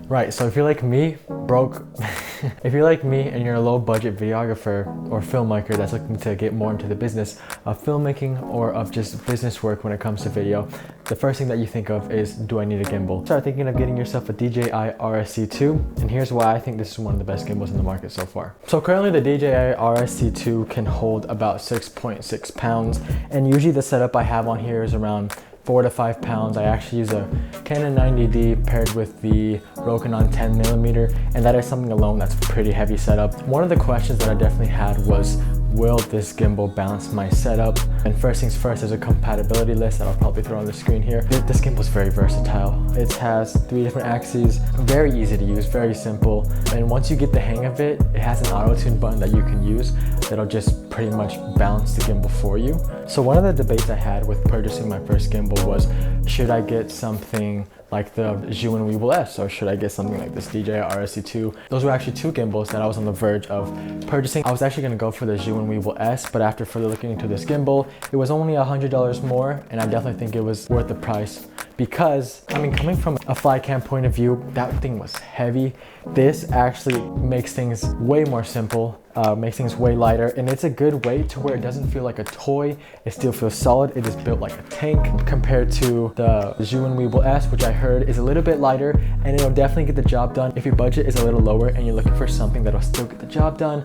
Right, so if you're like me, broke, if you're like me and you're a low budget videographer or filmmaker that's looking to get more into the business of filmmaking or of just business work when it comes to video, the first thing that you think of is, do I need a gimbal? Start thinking of getting yourself a DJI RSC2, and here's why I think this is one of the best gimbals in the market so far. So currently the DJI RSC2 can hold about 6.6 pounds, and usually the setup I have on here is around 4 to 5 pounds. I actually use a Canon 90D paired with the Rokinon 10mm, and that is something alone that's a pretty heavy setup. One of the questions that I definitely had was, will this gimbal balance my setup? And first things first, there's a compatibility list that I'll probably throw on the screen here. This gimbal is very versatile. It has 3 different axes, very easy to use, very simple. And once you get the hang of it, it has an auto tune button that you can use that'll just pretty much balance the gimbal for you. So one of the debates I had with purchasing my first gimbal was, should I get something like the Zhiyun Weebill S, or should I get something like this DJI RSC2? Those were actually 2 gimbals that I was on the verge of purchasing. I was actually gonna go for the Zhiyun Weebill S, but after further looking into this gimbal, it was only $100 more, and I definitely think it was worth the price. Because, I mean, coming from a fly cam point of view, that thing was heavy. This actually makes things way more simple, makes things way lighter, and it's a good weight to where it doesn't feel like a toy. It still feels solid. It is built like a tank compared to the Zhiyun Weebill S, which I heard is a little bit lighter, and it'll definitely get the job done. If your budget is a little lower and you're looking for something that'll still get the job done,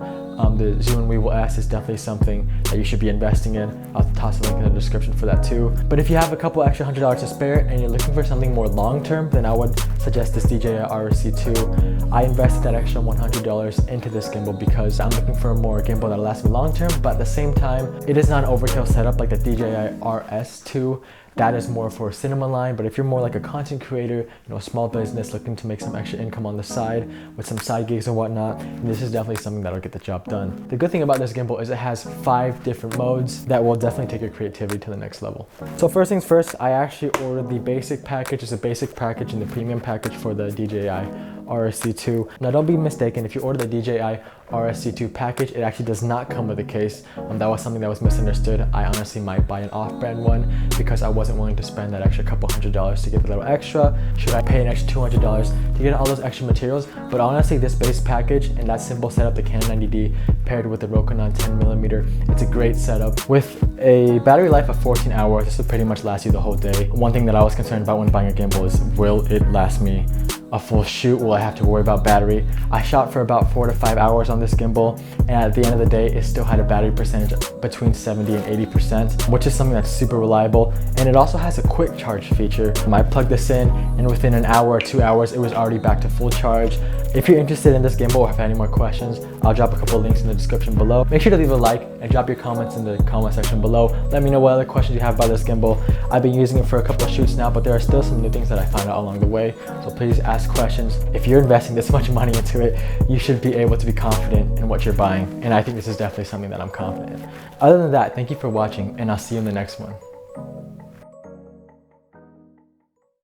the Zhiyun Weebill S is definitely something that you should be investing in. I'll toss a link in the description for that too. But if you have a couple extra $100 to spare and you're looking for something more long-term, then I would suggest this DJI RSC2. I invested that extra $100 into this gimbal because I'm looking for a more gimbal that'll last me long-term, but at the same time, it is not an overkill setup like the DJI RS2. That is more for cinema line, but if you're more like a content creator, you know, a small business looking to make some extra income on the side with some side gigs and whatnot, this is definitely something that'll get the job done. The good thing about this gimbal is it has 5 different modes that will definitely take your creativity to the next level. So first things first, I actually ordered the basic package. It's a basic package and the premium package for the DJI RSC2. Now don't be mistaken, if you order the DJI RSC2 package, it actually does not come with a case. That was something that was misunderstood. I honestly might buy an off-brand one because I wasn't willing to spend that extra couple $100 to get a little extra. Should I pay an extra $200 to get all those extra materials? But honestly, this base package and that simple setup, the Canon 90D paired with the Rokinon 10mm, it's a great setup. With a battery life of 14 hours, this will pretty much last you the whole day. One thing that I was concerned about when buying a gimbal is, will it last me a full shoot? Will I have to worry about battery? I shot for about 4 to 5 hours on this gimbal, and at the end of the day, it still had a battery percentage between 70 and 80%, which is something that's super reliable. And it also has a quick charge feature. I plugged this in, and within an hour or 2 hours, it was already back to full charge. If you're interested in this gimbal or have any more questions, I'll drop a couple links in the description below. Make sure to leave a like and drop your comments in the comment section below. Let me know what other questions you have about this gimbal. I've been using it for a couple of shoots now, but there are still some new things that I found out along the way. So please ask questions. If you're investing this much money into it, you should be able to be confident in what you're buying. And I think this is definitely something that I'm confident in. Other than that, thank you for watching, and I'll see you in the next one.